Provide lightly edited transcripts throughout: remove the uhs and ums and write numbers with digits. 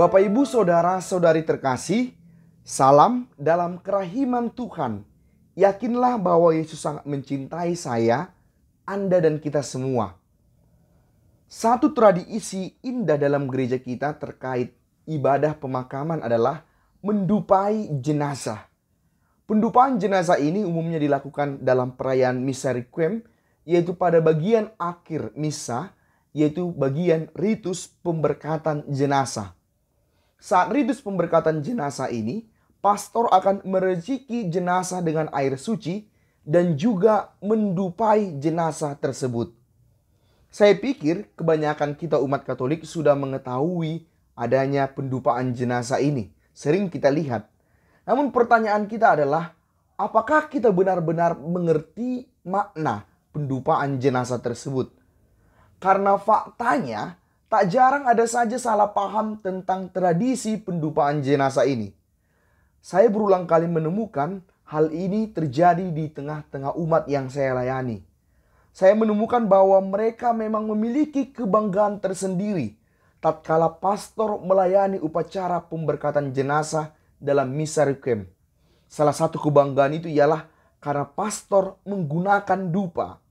Bapak, Ibu, Saudara-saudari terkasih, salam dalam kerahiman Tuhan. Yakinlah bahwa Yesus sangat mencintai saya, Anda dan kita semua. Satu tradisi indah dalam gereja kita terkait ibadah pemakaman adalah mendupai jenazah. Pendupaan jenazah ini umumnya dilakukan dalam perayaan Misa Requiem, yaitu pada bagian akhir misa, yaitu bagian ritus pemberkatan jenazah. Saat ritus pemberkatan jenazah ini, pastor akan merejeki jenazah dengan air suci dan juga mendupai jenazah tersebut. Saya pikir kebanyakan kita umat Katolik sudah mengetahui adanya pendupaan jenazah ini. Sering kita lihat. Namun pertanyaan kita adalah, apakah kita benar-benar mengerti makna pendupaan jenazah tersebut? Karena faktanya, tak jarang ada saja salah paham tentang tradisi pendupaan jenazah ini. Saya berulang kali menemukan hal ini terjadi di tengah-tengah umat yang saya layani. Saya menemukan bahwa mereka memang memiliki kebanggaan tersendiri tatkala pastor melayani upacara pemberkatan jenazah dalam Misa Requiem. Salah satu kebanggaan itu ialah karena pastor menggunakan dupa.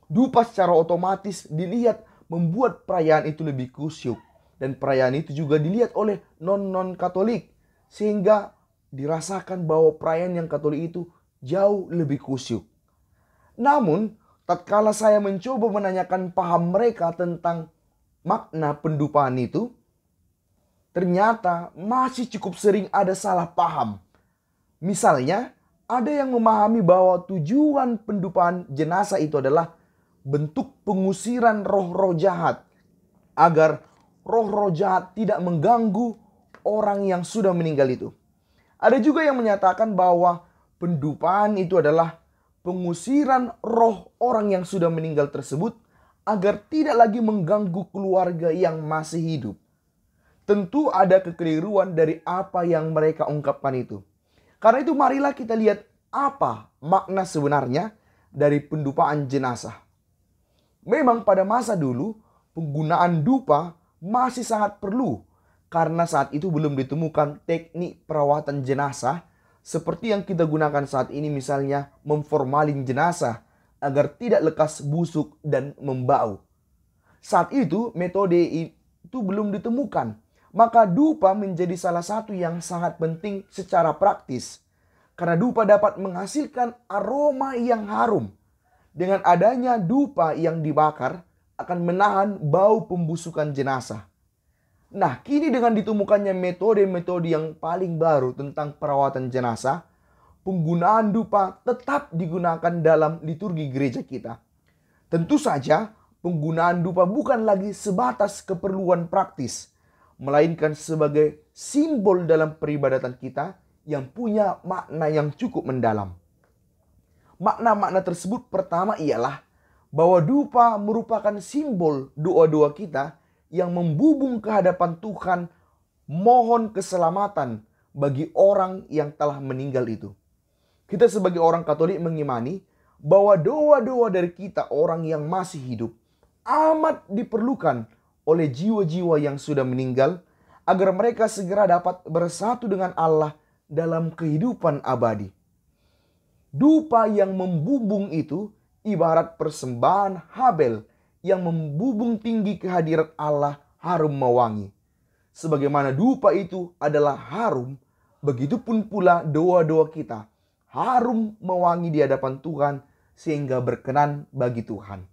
Dupa secara otomatis dilihat membuat perayaan itu lebih kusyuk. Dan perayaan itu juga dilihat oleh non-non Katolik. Sehingga dirasakan bahwa perayaan yang Katolik itu jauh lebih kusyuk. Namun, tatkala saya mencoba menanyakan paham mereka tentang makna pendupaan itu, ternyata masih cukup sering ada salah paham. Misalnya, ada yang memahami bahwa tujuan pendupaan jenazah itu adalah bentuk pengusiran roh-roh jahat, agar roh-roh jahat tidak mengganggu orang yang sudah meninggal itu. Ada juga yang menyatakan bahwa pendupaan itu adalah pengusiran roh orang yang sudah meninggal tersebut agar tidak lagi mengganggu keluarga yang masih hidup. Tentu ada kekeliruan dari apa yang mereka ungkapkan itu. Karena itu marilah kita lihat apa makna sebenarnya dari pendupaan jenazah. Memang pada masa dulu penggunaan dupa masih sangat perlu karena saat itu belum ditemukan teknik perawatan jenazah seperti yang kita gunakan saat ini, misalnya memformalin jenazah agar tidak lekas busuk dan membau. Saat itu metode itu belum ditemukan, maka dupa menjadi salah satu yang sangat penting secara praktis karena dupa dapat menghasilkan aroma yang harum. Dengan adanya dupa yang dibakar akan menahan bau pembusukan jenazah. Nah, kini dengan ditemukannya metode-metode yang paling baru tentang perawatan jenazah, penggunaan dupa tetap digunakan dalam liturgi gereja kita. Tentu saja, penggunaan dupa bukan lagi sebatas keperluan praktis, melainkan sebagai simbol dalam peribadatan kita yang punya makna yang cukup mendalam. Makna-makna tersebut pertama ialah bahwa dupa merupakan simbol doa-doa kita yang membubung ke hadapan Tuhan, mohon keselamatan bagi orang yang telah meninggal itu. Kita sebagai orang Katolik mengimani bahwa doa-doa dari kita orang yang masih hidup amat diperlukan oleh jiwa-jiwa yang sudah meninggal agar mereka segera dapat bersatu dengan Allah dalam kehidupan abadi. Dupa yang membubung itu ibarat persembahan Habel yang membubung tinggi kehadirat Allah harum mewangi. Sebagaimana dupa itu adalah harum, begitupun pula doa-doa kita harum mewangi di hadapan Tuhan sehingga berkenan bagi Tuhan.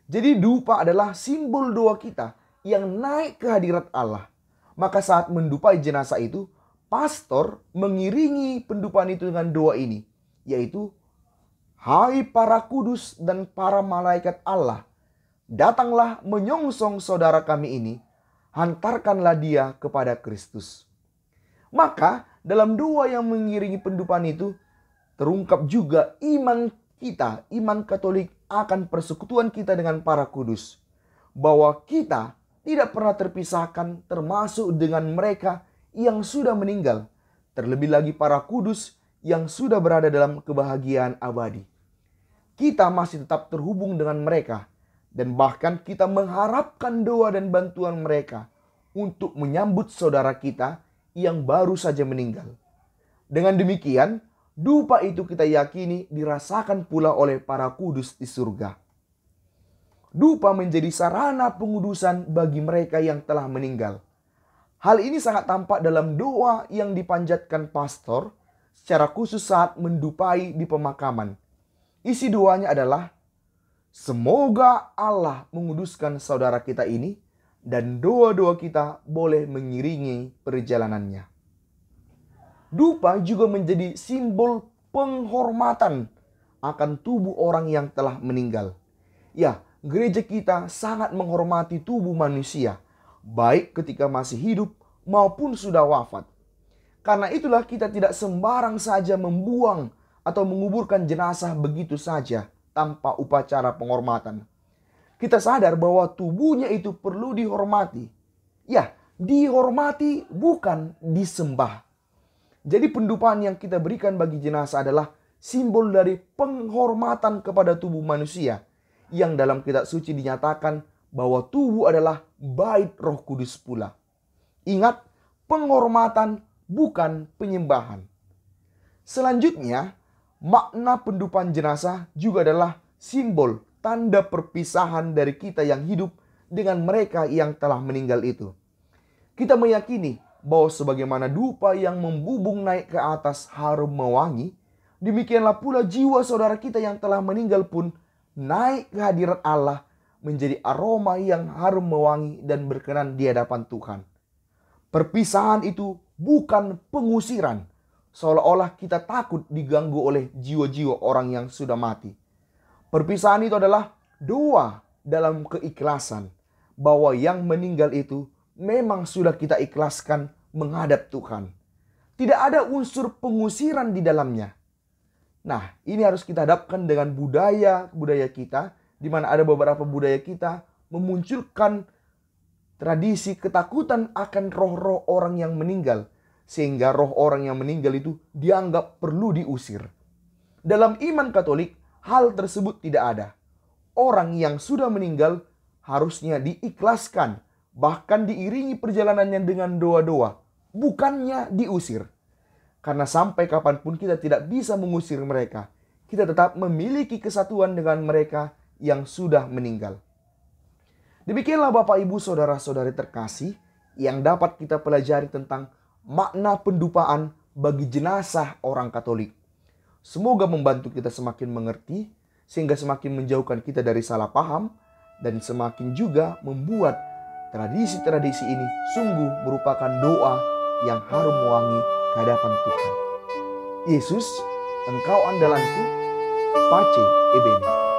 Jadi dupa adalah simbol doa kita yang naik ke hadirat Allah. Maka saat mendupai jenazah itu, pastor mengiringi pendupaan itu dengan doa ini, yaitu, hai para kudus dan para malaikat Allah, datanglah menyongsong saudara kami ini, hantarkanlah dia kepada Kristus. Maka dalam doa yang mengiringi pendupaan itu, terungkap juga iman kita, iman Katolik akan persekutuan kita dengan para kudus. Bahwa kita tidak pernah terpisahkan termasuk dengan mereka yang sudah meninggal. Terlebih lagi para kudus yang sudah berada dalam kebahagiaan abadi. Kita masih tetap terhubung dengan mereka dan bahkan kita mengharapkan doa dan bantuan mereka untuk menyambut saudara kita yang baru saja meninggal. Dengan demikian, dupa itu kita yakini dirasakan pula oleh para kudus di surga. Dupa menjadi sarana pengudusan bagi mereka yang telah meninggal. Hal ini sangat tampak dalam doa yang dipanjatkan pastor secara khusus saat mendupai di pemakaman. Isi doanya adalah, semoga Allah menguduskan saudara kita ini dan doa-doa kita boleh mengiringi perjalanannya. Dupa juga menjadi simbol penghormatan akan tubuh orang yang telah meninggal. Ya, gereja kita sangat menghormati tubuh manusia, baik ketika masih hidup maupun sudah wafat. Karena itulah kita tidak sembarang saja membuang atau menguburkan jenazah begitu saja tanpa upacara penghormatan. Kita sadar bahwa tubuhnya itu perlu dihormati. Ya, dihormati bukan disembah. Jadi pendupaan yang kita berikan bagi jenazah adalah simbol dari penghormatan kepada tubuh manusia, yang dalam kitab suci dinyatakan bahwa tubuh adalah bait Roh Kudus pula. Ingat, penghormatan bukan penyembahan. Selanjutnya, makna pendupaan jenazah juga adalah simbol tanda perpisahan dari kita yang hidup dengan mereka yang telah meninggal itu. Kita meyakini bahwa sebagaimana dupa yang membubung naik ke atas harum mewangi, demikianlah pula jiwa saudara kita yang telah meninggal pun naik ke hadirat Allah menjadi aroma yang harum mewangi dan berkenan di hadapan Tuhan. Perpisahan itu bukan pengusiran, seolah-olah kita takut diganggu oleh jiwa-jiwa orang yang sudah mati. Perpisahan itu adalah doa dalam keikhlasan bahwa yang meninggal itu memang sudah kita ikhlaskan menghadap Tuhan. Tidak ada unsur pengusiran di dalamnya. Nah, ini harus kita hadapkan dengan budaya kita, di mana ada beberapa budaya kita memunculkan tradisi ketakutan akan roh-roh orang yang meninggal, sehingga roh orang yang meninggal itu dianggap perlu diusir. Dalam iman Katolik, hal tersebut tidak ada. Orang yang sudah meninggal harusnya diikhlaskan, bahkan diiringi perjalanannya dengan doa-doa, bukannya diusir. Karena sampai kapanpun kita tidak bisa mengusir mereka, kita tetap memiliki kesatuan dengan mereka yang sudah meninggal. Demikianlah Bapak Ibu Saudara-saudari terkasih yang dapat kita pelajari tentang makna pendupaan bagi jenazah orang Katolik. Semoga membantu kita semakin mengerti, sehingga semakin menjauhkan kita dari salah paham, dan semakin juga membuat tradisi-tradisi ini sungguh merupakan doa yang harum wangi ke hadapan Tuhan. Yesus, Engkau andalanku, Pace Ebene.